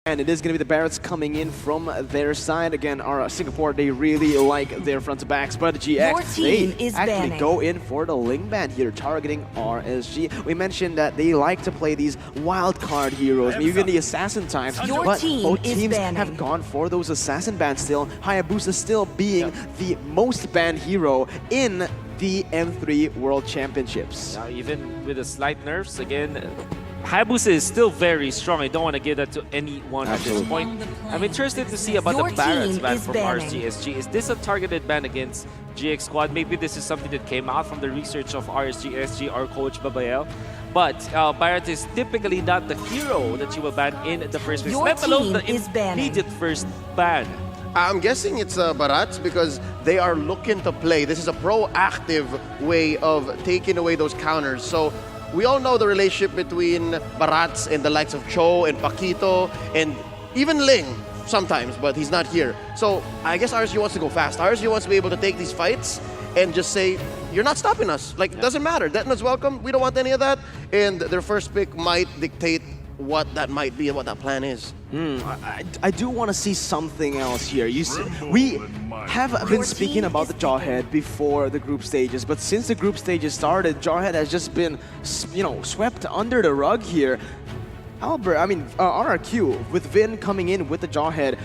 And it is going to be the Barretts coming in from their side. Again, our Singapore, they really like their front to backs, but GX, they actually go in for the Ling ban here, targeting RSG. We mentioned that they like to play these wild card heroes, even the assassin types, but both teams have gone for those assassin bans still. Hayabusa still being the most banned hero in the M3 World Championships. Even with the slight nerfs, again, Hayabusa is still very strong. I don't want to give that to anyone at this point. I'm interested to see about the Barretts ban from RSG. Is this a targeted ban against GX Squad? Maybe this is something that came out from the research of RSG, our coach Babael. But Barrett is typically not the hero that you will ban in the first place, let alone the immediate first ban. I'm guessing it's Barats because they are looking to play. This is a proactive way of taking away those counters. So we all know the relationship between Barats and the likes of Cho and Paquito and even Ling sometimes, but he's not here. So I guess RSG wants to go fast. RSG wants to be able to take these fights and just say, you're not stopping us. Like, it doesn't matter. Detna's welcome. We don't want any of that. And their first pick might dictate what that might be and what that plan is. I do want to see something else here. You see, we have been speaking about the Jawhead before the group stages, but since the group stages started, Jawhead has just been, swept under the rug here. RRQ with Vin coming in with the Jawhead,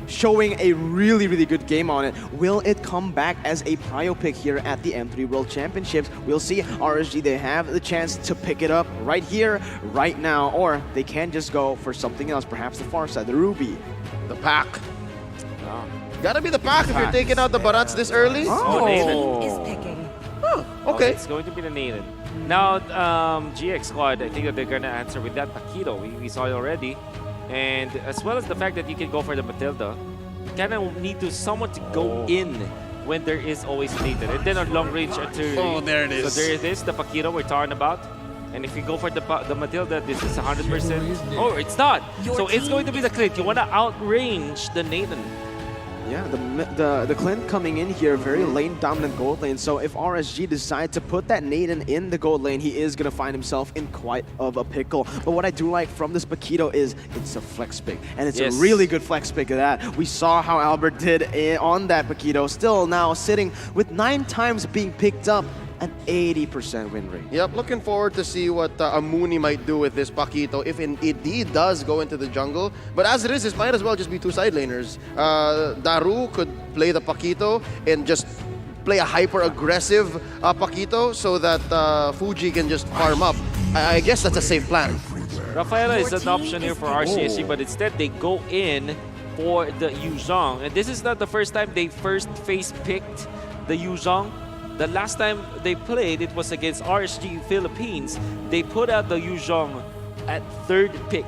showing a really, really good game on it. Will it come back as a prio pick here at the M3 World Championships? We'll see. RSG, they have the chance to pick it up right here, right now, or they can just go for something else, perhaps the far side, the Ruby. The pack. Gotta be the pack if you're taking out the Barats this early. Nathan is picking. Oh, okay. It's going to be the Nathan. Now, GX Squad, I think that they're going to answer with that Paquito. We saw it already. And as well as the fact that you can go for the Matilda, you kind of need someone to go in when there is always Nathan. And then on long range artillery. Oh, there it is. So there it is, the Paquito we're talking about. And if you go for the Matilda, this is 100%. Oh, it's not. So it's going to be the Clint. You want to outrange the Nathan. Yeah, the Clint coming in here, very lane dominant gold lane. So if RSG decide to put that Nathan in the gold lane, he is gonna find himself in quite of a pickle. But what I do like from this Paquito is it's a flex pick, and it's a really good flex pick of that. We saw how Albert did on that Paquito, still now sitting with 9 times being picked up. An 80% win rate. Yep, looking forward to see what Amuni might do with this Paquito if indeed does go into the jungle. But as it is, this might as well just be 2 side laners. Daru could play the Paquito and just play a hyper-aggressive Paquito so that Fuji can just farm up. I guess that's a safe plan. Rafaela is an option here for RCSG, but instead they go in for the Yuzhong. And this is not the first time they first face-picked the Yuzhong. The last time they played, it was against RSG Philippines. They put out the Yuzhong at 3rd pick,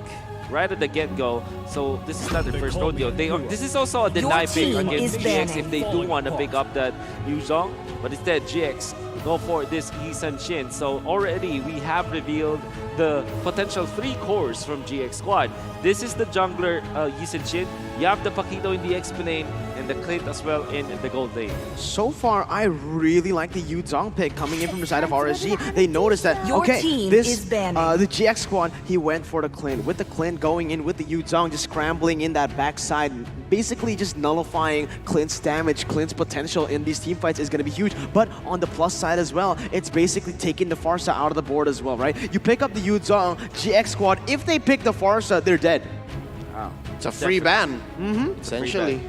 right at the get-go. So this is not their first rodeo. This is also a deny pick against GX if they do want to pick up that Yuzhong. But instead, GX go for this Yi Sun Shin. So already we have revealed the potential 3 cores from GX Squad. This is the jungler Yi Sun Shin. You have the Paquito in the X-P lane and the Clint as well in the gold lane. So far, I really like the Yuzhong pick coming in from the side of RSG. They noticed that, okay, this the GX Squad, he went for the Clint. With the Clint going in with the Yuzhong, just scrambling in that backside, basically just nullifying Clint's damage. Clint's potential in these team fights is going to be huge. But on the plus side as well, it's basically taking the Farsa out of the board as well, right? You pick up the Yuzhong, GX Squad, if they pick the Farsa, they're dead. It's a free ban, essentially.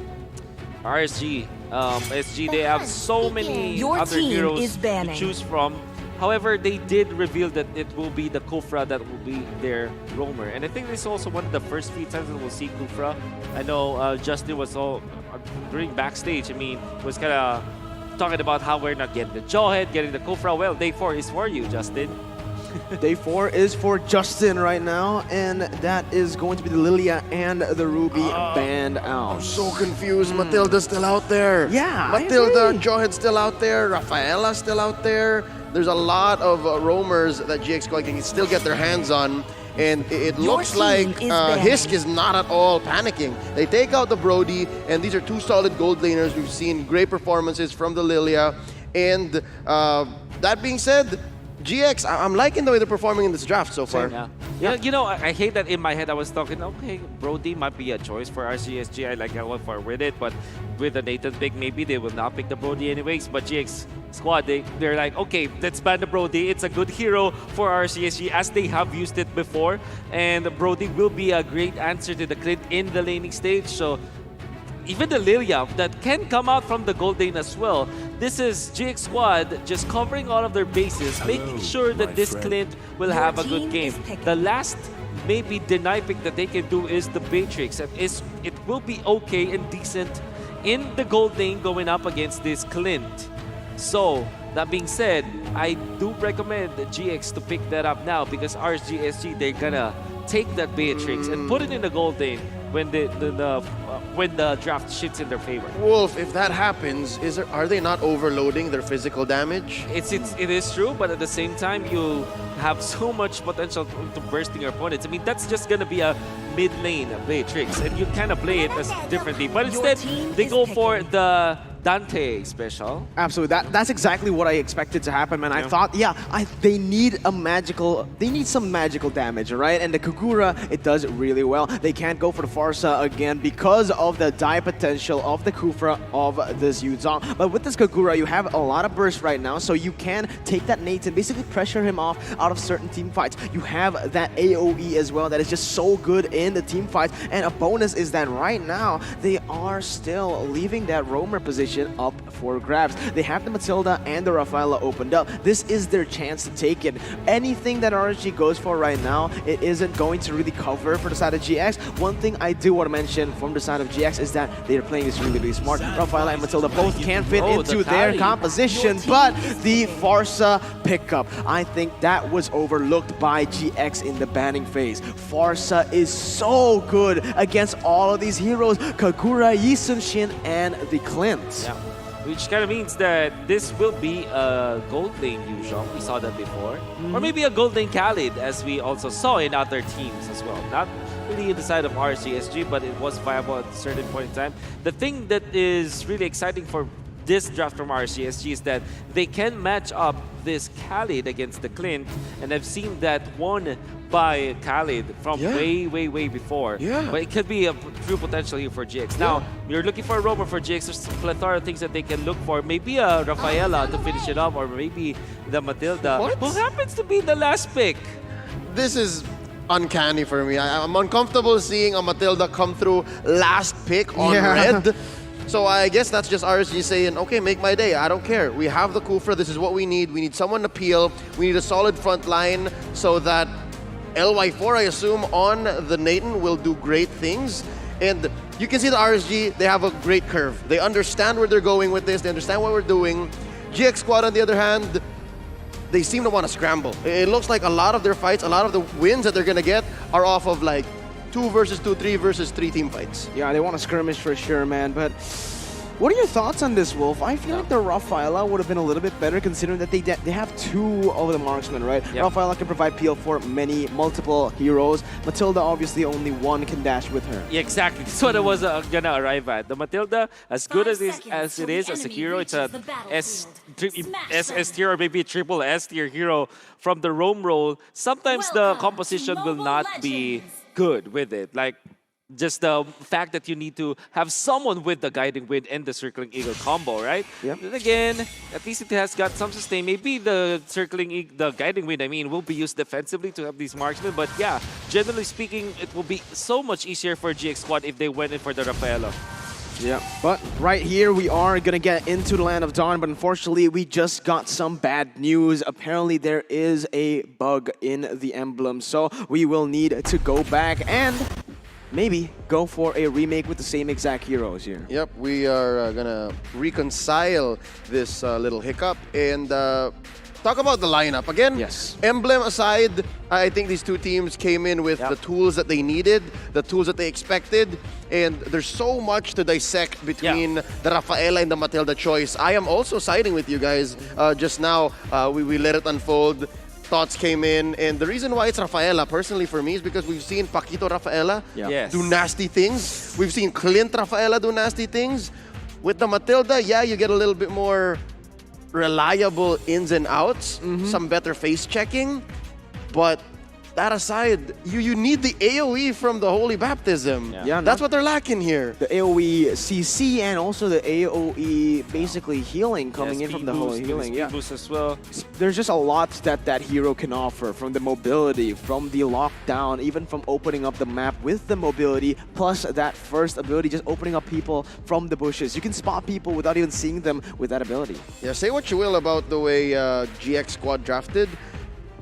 RSG, SG, they have so many other heroes to choose from. However, they did reveal that it will be the Kufra that will be their roamer. And I think this is also one of the first few times that we'll see Kufra. I know Justin was all during backstage, was kind of talking about how we're not getting the Jawhead, getting the Kufra. Well, day 4 is for you, Justin. Day 4 is for Justin right now, and that is going to be the Lilia and the Ruby banned out. I'm so confused. Matilda's still out there. Yeah, Matilda, Jawhead's still out there. Rafaela's still out there. There's a lot of roamers that GX Squad can still get their hands on. And it looks like Hisk is not at all panicking. They take out the Brody, and these are 2 solid gold laners. We've seen great performances from the Lilia. And that being said, GX, I'm liking the way they're performing in this draft so far. Yeah. You know, I hate that in my head I was talking, okay, Brody might be a choice for RCSG. I like how far with it, but with the Nathan pick, maybe they will not pick the Brody anyways. But GX squad, they're like, okay, let's ban the Brody. It's a good hero for RCSG as they have used it before. And Brody will be a great answer to the Clint in the laning stage. So even the Lilia that can come out from the gold lane as well. This is GX squad just covering all of their bases, making sure that this Clint will have a good game. The last maybe deny pick that they can do is the Matrix. And it will be okay and decent in the gold lane going up against this Clint. So, that being said, I do recommend the GX to pick that up now because RSG, they're gonna take that Beatrix and put it in the gold lane when the draft shits in their favor. Wolf, if that happens, are they not overloading their physical damage? It is true, but at the same time, you have so much potential to bursting your opponents. I mean, that's just gonna be a mid lane Beatrix, and you kind of play it as differently. But instead, they go for the Dante special. Absolutely, that's exactly what I expected to happen, man. I thought, they need some magical damage, right? And the Kagura, it does it really well. They can't go for the Farsa again because of the die potential of the Kufra of this Yuzong. But with this Kagura, you have a lot of burst right now, so you can take that Nate and basically pressure him off out of certain team fights. You have that AoE as well that is just so good in the team fights. And a bonus is that right now, they are still leaving that roamer position up for grabs. They have the Matilda and the Rafaela opened up. This is their chance to take it. Anything that RSG goes for right now, it isn't going to really cover for the side of GX. One thing I do want to mention from the side of GX is that they are playing this really, really smart. Rafaela and Matilda both can fit into their composition, but the Farsa pickup, I think that was overlooked by GX in the banning phase. Farsa is so good against all of these heroes, Kagura, Yi Sun-shin, and the Clint. Yeah. Which kind of means that this will be a gold lane Yuzhong. We saw that before. Or maybe a gold lane Khalid, as we also saw in other teams as well. Not really in the side of RCSG, but it was viable at a certain point in time. The thing that is really exciting for this draft from RCSG is that they can match up this Khalid against the Clint, and I've seen that won by Khalid from way before. But it could be a true potential here for GX. Now, you're looking for a roamer for GX. There's a plethora of things that they can look for. Maybe a Rafaela to finish it up, or maybe the Matilda, who happens to be the last pick. This is uncanny for me. I'm uncomfortable seeing a Matilda come through last pick on red. So I guess that's just RSG saying, okay, make my day. I don't care. We have the Kufra. This is what we need. We need someone to peel. We need a solid front line so that LY4, I assume, on the Nathan will do great things. And you can see the RSG, they have a great curve. They understand where they're going with this. They understand what we're doing. GX Squad, on the other hand, they seem to want to scramble. It looks like a lot of their fights, a lot of the wins that they're going to get are off of like 2 versus 2, 3 versus 3 team fights. Yeah, they want to skirmish for sure, man. But what are your thoughts on this, Wolf? I feel like the Rafaela would have been a little bit better considering that they have 2 of the marksmen, right? Rafaela can provide peel for multiple heroes. Matilda, obviously, only one can dash with her. Yeah, exactly. That's what I was gonna arrive at. The Matilda, as good as it is as a hero, it's a S tier or maybe a triple S tier hero from the roam role. Sometimes the composition will not be good with it. Like, just the fact that you need to have someone with the Guiding Wind and the Circling Eagle combo, right? Then again, at least it has got some sustain. Maybe the Guiding Wind, I mean, will be used defensively to have these marksmen. But yeah, generally speaking, it will be so much easier for GX Squad if they went in for the Rafaela. Yeah, but right here we are going to get into the Land of Dawn, but unfortunately we just got some bad news. Apparently there is a bug in the emblem, so we will need to go back and maybe go for a remake with the same exact heroes here. Yep, we are going to reconcile this little hiccup and talk about the lineup. Again, emblem aside, I think these 2 teams came in with the tools that they needed, the tools that they expected, and there's so much to dissect between the Rafaela and the Matilda choice. I am also siding with you guys. Just now, we let it unfold. Thoughts came in, and the reason why it's Rafaela, personally for me, is because we've seen Paquito Rafaela do nasty things. We've seen Clint Rafaela do nasty things. With the Matilda, you get a little bit more reliable ins and outs, some better face checking, but that aside, you need the AoE from the Holy Baptism. Yeah, that's what they're lacking here. The AoE CC and also the AoE basically healing coming in from the Holy Healing. Speed boost as well. There's just a lot that hero can offer, from the mobility, from the lockdown, even from opening up the map with the mobility, plus that first ability, just opening up people from the bushes. You can spot people without even seeing them with that ability. Yeah, say what you will about the way GX squad drafted.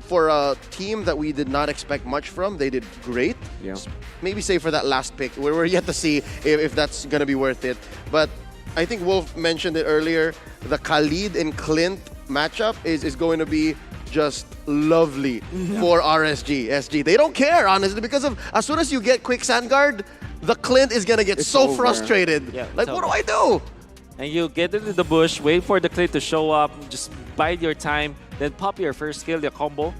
For a team that we did not expect much from, they did great. Yeah. Maybe say for that last pick, we're yet to see if that's going to be worth it. But I think Wolf mentioned it earlier, the Khalid and Clint matchup is going to be just lovely for RSG, SG. They don't care, honestly, because of as soon as you get quick Sandguard, the Clint is going to get so frustrated. Yeah, like, what do I do? And you get into the bush, wait for the Clint to show up, just bide your time, then pop your first skill, your combo,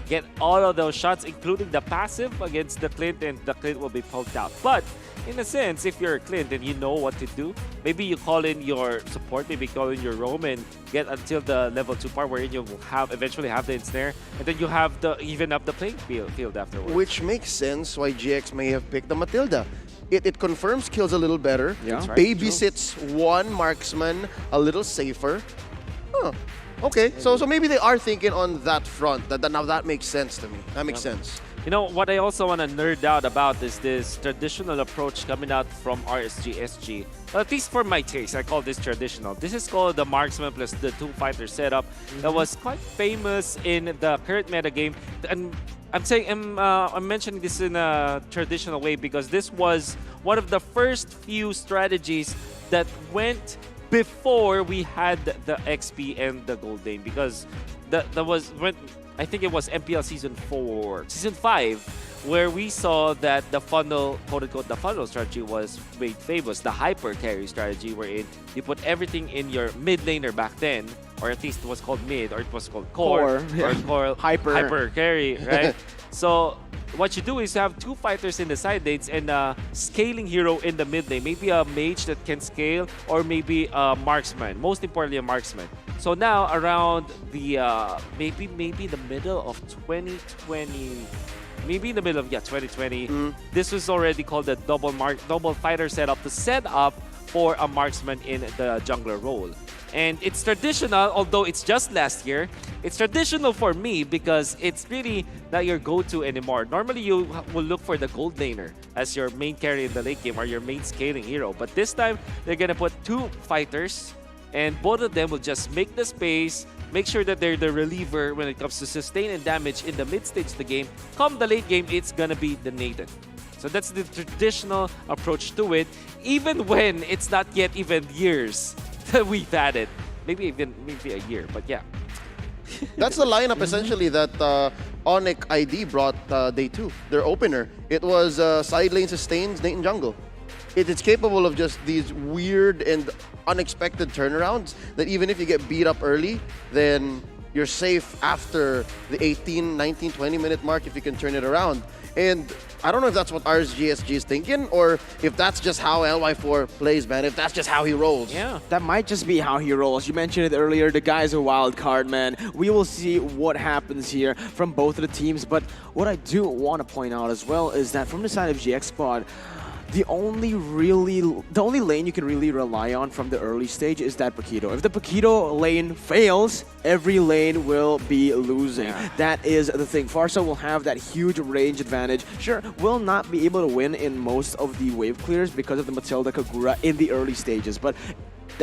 get all of those shots, including the passive against the Clint, and the Clint will be pulled out. But in a sense, if you're a Clint and you know what to do, maybe you call in your support, maybe call in your roam and get until the level 2 part wherein you have eventually have the ensnare, and then you have the even up the playing field afterwards. Which makes sense why GX may have picked the Matilda. It confirms kills a little better, Yeah. babysits one marksman a little safer. Huh. Okay, so maybe they are thinking on that front. Now that makes sense to me. That makes sense. You know, what I also want to nerd out about is this traditional approach coming out from RSG SG. Well, at least for my taste, I call this traditional. This is called the marksman plus the 2-fighter setup that was quite famous in the current meta game. And I'm mentioning this in a traditional way because this was one of the first few strategies that went before we had the XP and the Gold Lane, because that was when I think it was MPL season 5, where we saw that the funnel, quote unquote, the funnel strategy was made famous. The hyper carry strategy, wherein you put everything in your mid laner back then, or at least it was called mid, or it was called core, or core hyper carry, right? So what you do is you have 2 fighters in the side lanes and a scaling hero in the mid lane. Maybe a mage that can scale, or maybe a marksman. Most importantly, a marksman. So now around the maybe the middle of 2020. Maybe in the middle of 2020, this was already called the double fighter setup to set up for a marksman in the jungler role. And it's traditional, although it's just last year. It's traditional for me because it's really not your go-to anymore. Normally, you will look for the gold laner as your main carry in the late game or your main scaling hero. But this time, they're gonna put 2 fighters, and both of them will just make the space, make sure that they're the reliever when it comes to sustain and damage in the mid stage of the game. Come the late game, it's gonna be the Nathan. So that's the traditional approach to it, even when it's not yet even years that we've had it. Maybe a year, but yeah. That's the lineup essentially that Onyx ID brought day 2, their opener. It was side lane sustains, Nathan jungle. It's capable of just these weird and unexpected turnarounds that even if you get beat up early, then you're safe after the 18, 19, 20-minute mark if you can turn it around. And I don't know if that's what RSGSG is thinking, or if that's just how LY4 plays, man. If that's just how he rolls. Yeah. That might just be how he rolls. You mentioned it earlier, the guy's a wild card, man. We will see what happens here from both of the teams. But what I do want to point out as well is that from the side of GX Squad, the only lane you can really rely on from the early stage is that Paquito. If the Paquito lane fails, every lane will be losing. Yeah. That is the thing. Farsa will have that huge range advantage. Sure, will not be able to win in most of the wave clears because of the Matilda Kagura in the early stages, but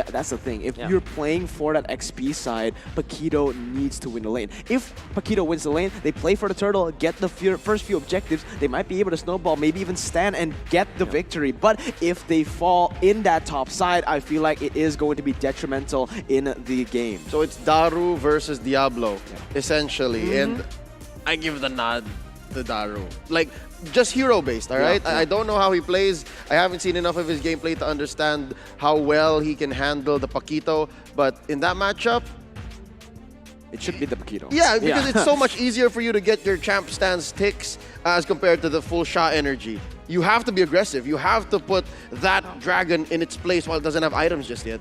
that's the thing. If you're playing for that XP side, Paquito needs to win the lane. If Paquito wins the lane, they play for the turtle, get the first few objectives, they might be able to snowball, maybe even stand and get the victory. But if they fall in that top side, I feel like it is going to be detrimental in the game. So it's Daru versus Diablo, essentially. And I give the nod to Daru. Like, just hero-based, all right? I don't know how he plays. I haven't seen enough of his gameplay to understand how well he can handle the Paquito. But in that matchup, it should be the Paquito. Yeah, because it's so much easier for you to get your champ stance ticks as compared to the full shot energy. You have to be aggressive. You have to put that dragon in its place while it doesn't have items just yet.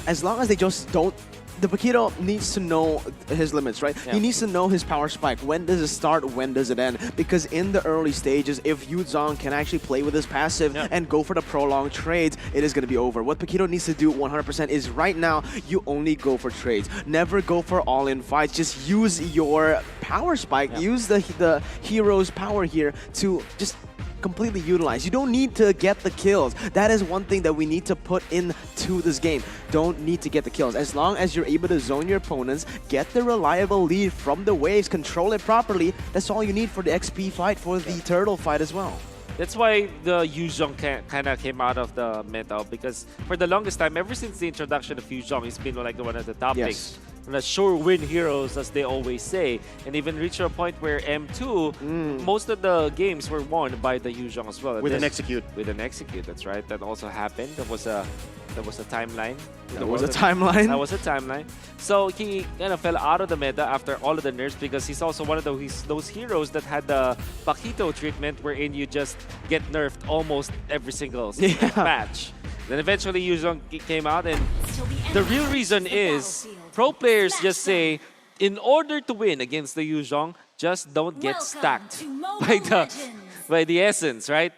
As long as they just don't the Paquito needs to know his limits, right? Yeah. He needs to know his power spike. When does it start? When does it end? Because in the early stages, if Yuzong can actually play with his passive and go for the prolonged trades, it is going to be over. What Paquito needs to do 100% is right now, you only go for trades. Never go for all-in fights. Just use your power spike. Use the hero's power here to just completely utilize. You don't need to get the kills. That is one thing that we need to put into this game. Don't need to get the kills. As long as you're able to zone your opponents, get the reliable lead from the waves, control it properly, that's all you need for the XP fight, for the turtle fight as well. That's why the Yuzong kind of came out of the meta, because for the longest time, ever since the introduction of Yuzong, he's been like one of the top picks. The sure win heroes, as they always say, and even reached a point where M2, most of the games were won by the Yuzong as well. With an execute. With an execute, that's right. That also happened. That was a timeline. That was a timeline. That was a timeline. So he kind of fell out of the meta after all of the nerfs, because he's also one of those heroes that had the Paquito treatment, wherein you just get nerfed almost every single match. Then eventually Yuzong came out, and the real reason is pro players just say, in order to win against the Yuzong, just don't get stacked by the essence, right?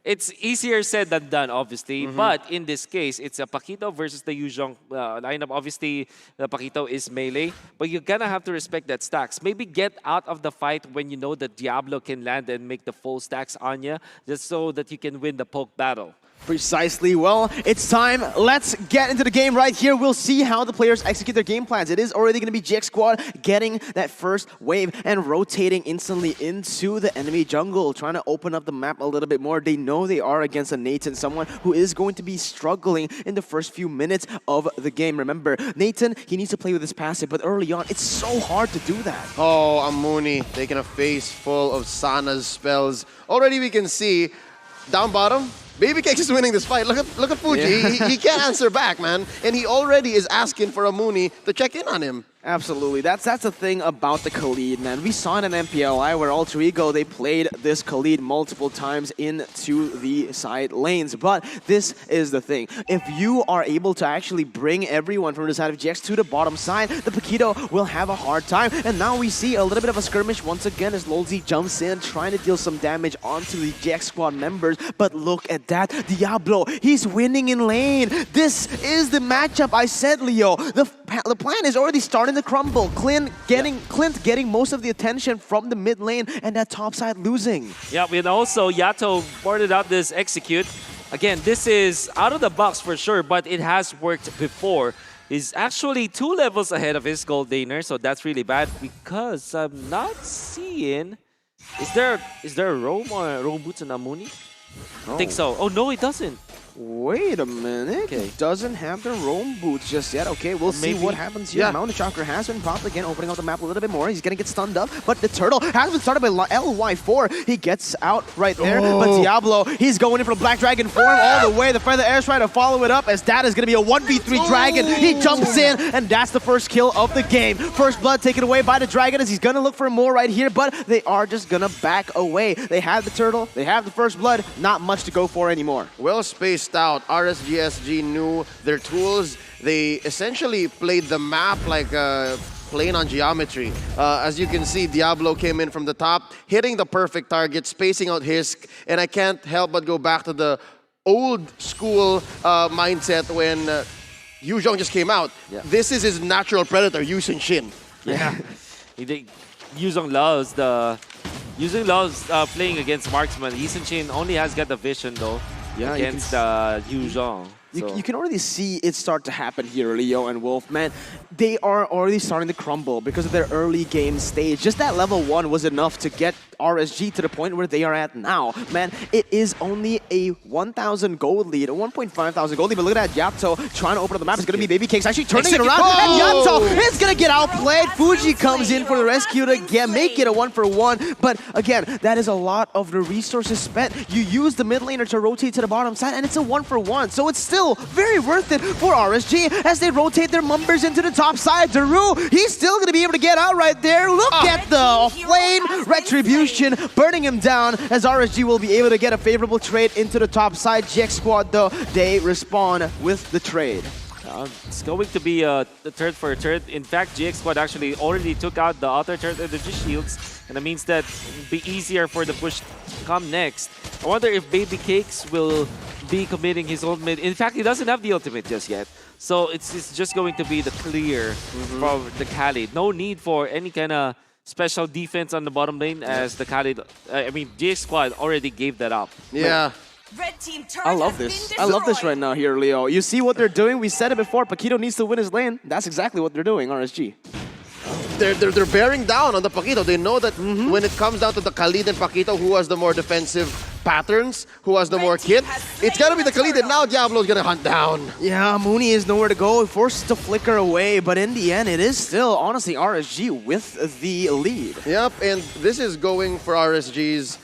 It's easier said than done, obviously, but in this case, it's a Paquito versus the Yuzong lineup. Obviously, the Paquito is melee, but you're gonna have to respect that stacks. Maybe get out of the fight when you know that Diablo can land and make the full stacks on you, just so that you can win the poke battle. Precisely. Well, it's time. Let's get into the game right here. We'll see how the players execute their game plans. It is already going to be GX Squad getting that first wave and rotating instantly into the enemy jungle, trying to open up the map a little bit more. They know they are against a Nathan, someone who is going to be struggling in the first few minutes of the game. Remember, Nathan, he needs to play with his passive, but early on, it's so hard to do that. Oh, Amuni taking a face full of Sana's spells. Already we can see down bottom, Baby Cakes is winning this fight. Look at Fuji. Yeah. He can't answer back, man. And he already is asking for Amuni to check in on him. Absolutely. That's the thing about the Khalid, man. We saw it in MPLI where Alter Ego, they played this Khalid multiple times into the side lanes. But this is the thing. If you are able to actually bring everyone from the side of GX to the bottom side, the Paquito will have a hard time. And now we see a little bit of a skirmish once again as Lolzy jumps in, trying to deal some damage onto the GX Squad members. But look at that. Diablo, he's winning in lane. This is the matchup I said, Leo. The plan is already starting to crumble. Clint getting most of the attention from the mid lane, and that top side losing. Yeah, and also Yato boarded out this execute. Again, this is out of the box for sure, but it has worked before. He's actually 2 levels ahead of his gold laner, so that's really bad because I'm not seeing. Is there a roam or a roam boots on Amuni? I think so. Oh no, it doesn't. Wait a minute. Okay. Doesn't have the roam boots just yet. Okay, we'll see what happens here. Mountain Chakra has been popped again, opening up the map a little bit more. He's going to get stunned up, but the turtle has been started by LY4. He gets out right there, but Diablo, he's going in for the Black Dragon form all the way. The Feather Air's trying to follow it up as that is going to be a 1v3 Dragon. He jumps in, and that's the first kill of the game. First blood taken away by the Dragon as he's going to look for more right here, but they are just going to back away. They have the turtle, they have the first blood, not much to go for anymore. Well spaced out. RSG knew their tools. They essentially played the map like playing on geometry. As you can see, Diablo came in from the top, hitting the perfect target, spacing out Hisk, and I can't help but go back to the old school mindset when Yuzong just came out. Yeah. This is his natural predator, Yusin Shin. Yeah. Yuzong loves playing against marksman. Yisun Shin only has got the vision though. Yeah, against Yuzong. You can already see it start to happen here, Leo and Wolf. Man, they are already starting to crumble because of their early game stage. Just that level 1 was enough to get RSG to the point where they are at now. Man, it is only a 1,000 gold lead, a 1,500 gold lead. But look at that, Yato trying to open up the map. It's going to be Baby Cakes actually turning it around. And Yato is going to get outplayed. Fuji comes in for the rescue to make it a 1-for-1. But again, that is a lot of the resources spent. You use the mid laner to rotate to the bottom side, and it's a 1-for-1. So it's still very worth it for RSG as they rotate their numbers into the top side. Daru, he's still going to be able to get out right there. Look at the flame retribution burning him down as RSG will be able to get a favorable trade into the top side. GX Squad, though, they respond with the trade. It's going to be a turret for a turret. In fact, GX Squad actually already took out the outer turret energy shields, and that means that it'll be easier for the push to come next. I wonder if Baby Cakes will be committing his ultimate. In fact, he doesn't have the ultimate just yet. So it's just going to be the clear from the Khalid. No need for any kind of special defense on the bottom lane as the Khalid, GX Squad already gave that up. Yeah. Red team I love this. I love this right now here, Leo. You see what they're doing? We said it before. Paquito needs to win his lane. That's exactly what they're doing, RSG. They're bearing down on the Paquito. They know that when it comes down to the Khalid and Paquito, who has the more defensive patterns, who has the more kit, it's gotta be the Khalid, and now Diablo's gonna hunt down. Yeah, Mooney is nowhere to go, forced to flicker away, but in the end, it is still, honestly, RSG with the lead. Yep, and this is going for RSG's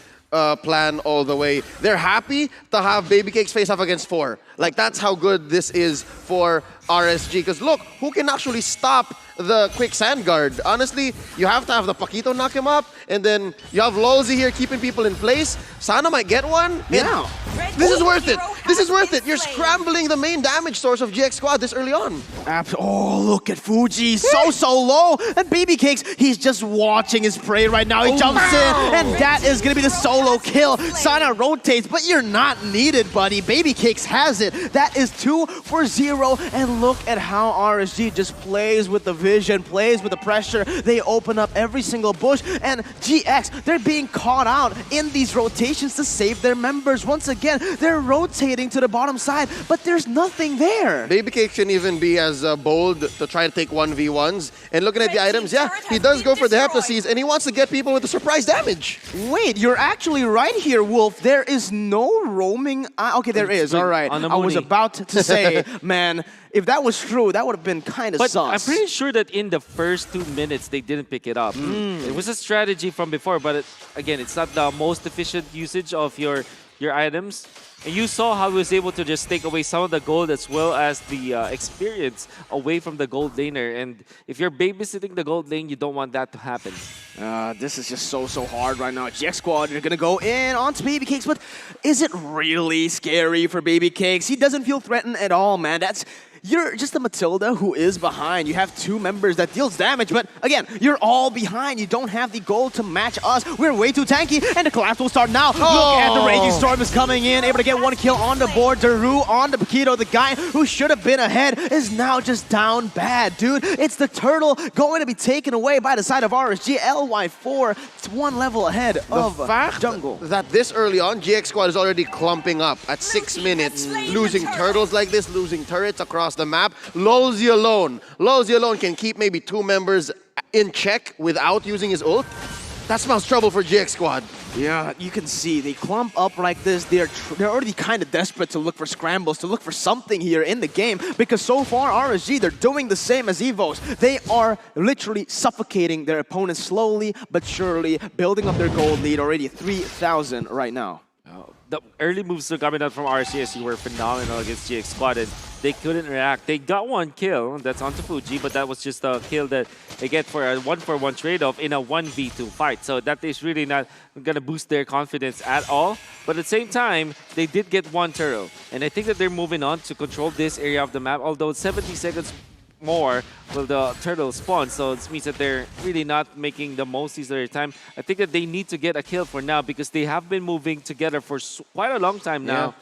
plan all the way. They're happy to have Baby Cakes face off against 4. Like, that's how good this is for RSG. Because look, who can actually stop the quick sand guard? Honestly, you have to have the Paquito knock him up, and then you have Lolzy here keeping people in place. Sana might get one. Yeah. This is worth it. This is worth it. You're scrambling the main damage source of GX Squad this early on. Oh, look at Fuji. So low. And Baby Cakes, he's just watching his prey right now. He jumps in, and that is going to be the solo kill. Sana rotates, but you're not needed, buddy. Baby Cakes has it. That is 2 for 0. And look at how RSG just plays with the vision, plays with the pressure. They open up every single bush. And GX, they're being caught out in these rotations to save their members. Once again, they're rotating to the bottom side, but there's nothing there. Baby Cake can even be as bold to try to take 1v1s. And looking at the items, yeah, he does go for the Heptaseas, and he wants to get people with the surprise damage. Wait, you're actually right here, Wolf. There is no roaming. Okay, there is. All right. I was about to say, man, if that was true, that would have been kind of sus. I'm pretty sure that in the first 2 minutes, they didn't pick it up. It was a strategy from before, but again, it's not the most efficient usage of your items. And you saw how he was able to just take away some of the gold as well as the experience away from the gold laner. And if you're babysitting the gold lane, you don't want that to happen. This is just so hard right now. GX Squad, you're going to go in onto Baby Cakes, but is it really scary for Baby Cakes? He doesn't feel threatened at all, man. You're just a Matilda who is behind. You have 2 members that deals damage, but again, you're all behind. You don't have the gold to match us. We're way too tanky, and the collapse will start now. Look at the Raging Storm is coming in, able to get 1 kill on the board. Daru on the Paquito, the guy who should have been ahead, is now just down bad, dude. It's the turtle going to be taken away by the side of RSG. LY4, it's 1 level ahead of jungle. That this early on, GX Squad is already clumping up at 6 minutes, losing turtles like this, losing turrets across the map. Lolzy alone can keep maybe 2 members in check without using his ult. That smells trouble for GX Squad. Yeah, you can see they clump up like this. They're already kind of desperate to look for scrambles, to look for something here in the game, because so far RSG, they're doing the same as Evos. They are literally suffocating their opponents slowly but surely, building up their gold lead, already 3,000 right now. The early moves coming out from RCSU were phenomenal against GX Squad, and they couldn't react. They got 1 kill, that's onto Fuji, but that was just a kill that they get for a 1-for-1 trade-off in a 1v2 fight. So that is really not going to boost their confidence at all. But at the same time, they did get 1 turtle, and I think that they're moving on to control this area of the map, although 70 seconds more will the turtle spawn, so this means that they're really not making the most use of their time. I think that they need to get a kill for now because they have been moving together for quite a long time now.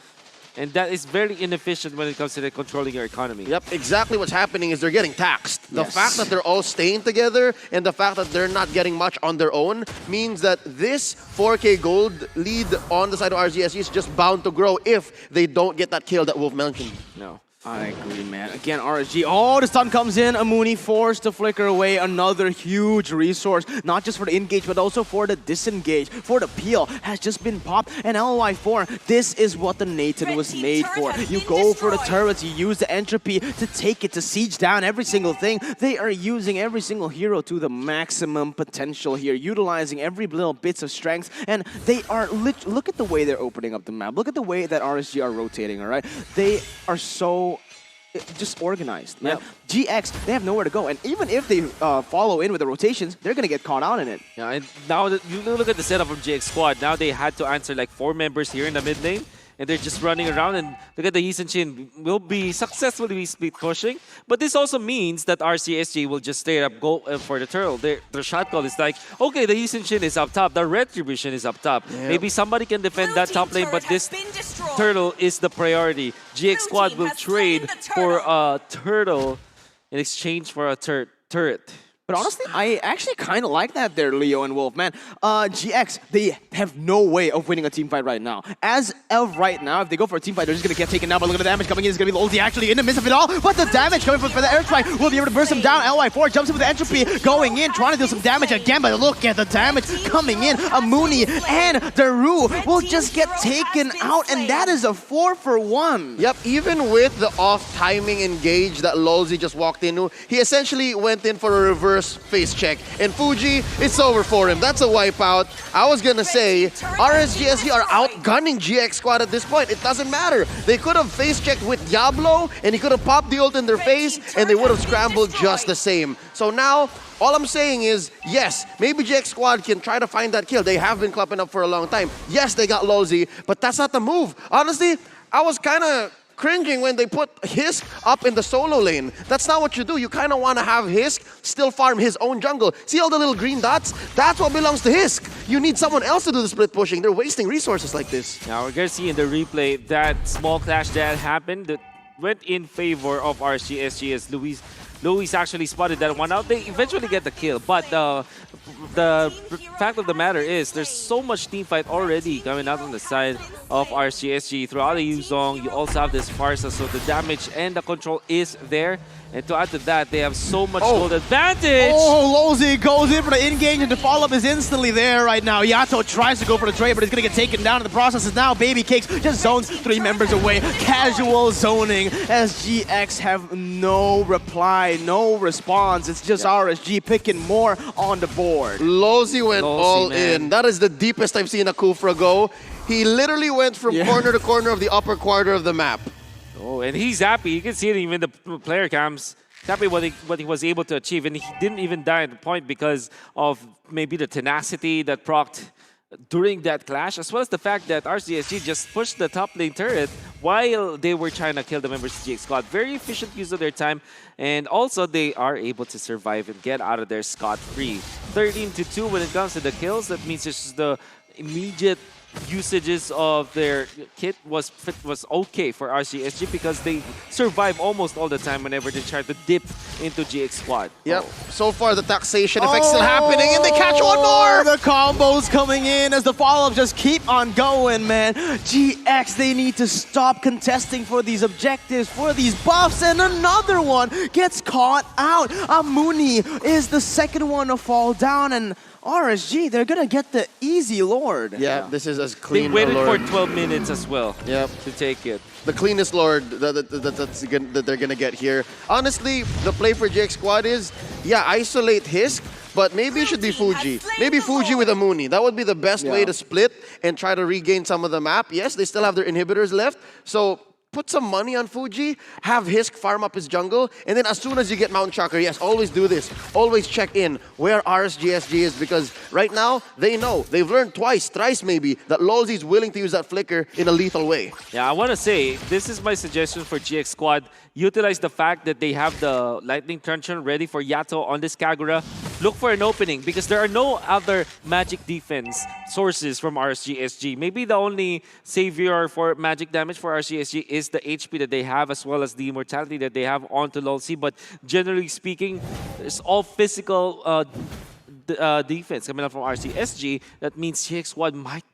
Yeah. And that is very inefficient when it comes to controlling your economy. Yep, exactly what's happening is they're getting taxed. The fact that they're all staying together and the fact that they're not getting much on their own means that this 4K gold lead on the side of RGSE is just bound to grow if they don't get that kill that Wolf mentioned. No. I agree, man. Again, RSG. Oh, the stun comes in. Amuni forced to flicker away. Another huge resource, not just for the engage, but also for the disengage. For the peel has just been popped. And LY4, this is what the Nathan was made for. You go for the turrets. You use the entropy to take it, to siege down every single thing. They are using every single hero to the maximum potential here, utilizing every little bits of strength. And they are look at the way they're opening up the map. Look at the way that RSG are rotating, all right? They are so just organized, man. Yep. GX, they have nowhere to go. And even if they follow in with the rotations, they're going to get caught out in it. Yeah, and now that you look at the setup of GX Squad, now they had to answer like 4 members here in the mid lane. and they're just running around. And look at the Yi Sun-shin will be successfully split pushing. But this also means that RCSG will just straight up go for the turtle. Their shot call is like, okay, the Yi Sun-shin is up top, the Retribution is up top. Yep. Maybe somebody can defend that top lane, but this turtle is the priority. GX Squad will trade for a turtle in exchange for a turret. But honestly, I actually kind of like that there, Leo and Wolf. Man, GX, they have no way of winning a team fight right now. As of right now, if they go for a team fight, they're just going to get taken down. But look at the damage coming in. It's going to be Lolzy actually in the midst of it all. But the damage coming from the airstrike will be able to burst him down. LY4 jumps in with the entropy, going in, trying to do some damage again. But look at the damage coming in. Amuni and Daru will just get taken out. And that is a 4-for-1. Yep, even with the off-timing engage that Lolzy just walked into, he essentially went in for a reverse face check. And Fuji, it's over for him. That's a wipeout. I was gonna say, RSGSG are outgunning GX Squad at this point. It doesn't matter. They could have face checked with Diablo, and he could have popped the ult in their face, and they would have scrambled just the same. So now, all I'm saying is, yes, maybe GX Squad can try to find that kill. They have been clapping up for a long time. Yes, they got Lolzy, but that's not the move. Honestly, I was kind of cringing when they put Hisk up in the solo lane. That's not what you do. You kind of want to have Hisk still farm his own jungle. See all the little green dots? That's what belongs to Hisk. You need someone else to do the split pushing. They're wasting resources like this. Now we're going to see in the replay that small clash that happened that went in favor of RSG as Luis actually spotted that one out. They eventually get the kill, but the fact of the matter is there's so much team fight already coming out on the side of RSG. Throughout the Yuzong, you also have this Farsa, so the damage and the control is there. And to add to that, they have so much gold advantage. Oh, Lolzy goes in for the in-game, and the follow-up is instantly there right now. Yato tries to go for the trade, but he's going to get taken down in the process. And now Baby Cakes just zones 3 members away. Casual zoning as GX have no reply, no response. It's just RSG picking more on the board. Lolzy went all in. That is the deepest I've seen a Kufra go. He literally went from corner to corner of the upper quarter of the map. Oh, and he's happy. You can see it even in the player cams. Happy what he was able to achieve. And he didn't even die at the point because of maybe the tenacity that procced during that clash, as well as the fact that RCSG just pushed the top lane turret while they were trying to kill the members of GX Squad. Very efficient use of their time. And also, they are able to survive and get out of there scot-free. 13-2 when it comes to the kills. That means just the immediate usages of their kit was okay for RCSG because they survive almost all the time whenever they try to dip into GX Squad. Yep, so far the taxation effect's still happening and they catch one more! The combos coming in as the follow-up just keep on going, man. GX, they need to stop contesting for these objectives, for these buffs, and another one gets caught out. Amuni is the second one to fall down, and RSG, they're gonna get the easy Lord. Yeah, this is as clean. They waited for 12 minutes as well. Yep. To take it. The cleanest Lord that they're gonna get here. Honestly, the play for GX Squad is, isolate Hisk, but maybe it should be Fuji. Maybe Fuji with Amuni. That would be the best way to split and try to regain some of the map. Yes, they still have their inhibitors left, so put some money on Fuji, have Hisk farm up his jungle, and then as soon as you get Mount Chakra, yes, always do this. Always check in where RSGSG is, because right now, they know. They've learned twice, thrice maybe, that Lolzy is willing to use that flicker in a lethal way. Yeah, I want to say, this is my suggestion for GX Squad. Utilize the fact that they have the Lightning Truncheon ready for Yato on this Kagura. Look for an opening because there are no other magic defense sources from RSGSG. Maybe the only savior for magic damage for RSGSG is the HP that they have as well as the immortality that they have onto Lolzy. But generally speaking, it's all physical defense coming up from RCSG. That means GX Squad might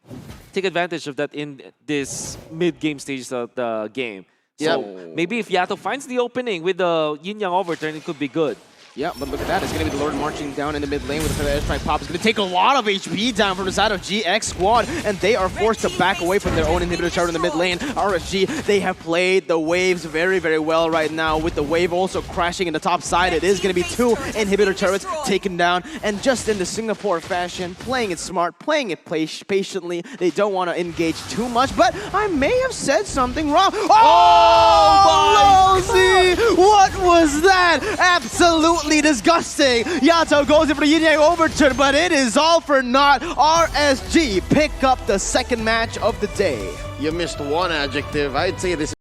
take advantage of that in this mid-game stages of the game. So maybe if Yato finds the opening with the yin-yang overturn, it could be good. Yeah, but look at that. It's going to be the Lord marching down in the mid lane with the airstrike pop. It's going to take a lot of HP down from the side of GX Squad, and they are forced to back away from their own inhibitor chart in the mid lane. RSG, they have played the waves very, very well right now, with the wave also crashing in the top side. It is going to be 2 inhibitor turrets taken down, and just in the Singapore fashion, playing it smart, playing it patiently. They don't want to engage too much, but I may have said something wrong. Oh, Lolzy! What was that? Absolute absolutely disgusting. Yato goes in for the Yin Yang Overturn, but it is all for naught. RSG pick up the second match of the day. You missed one adjective. I'd say this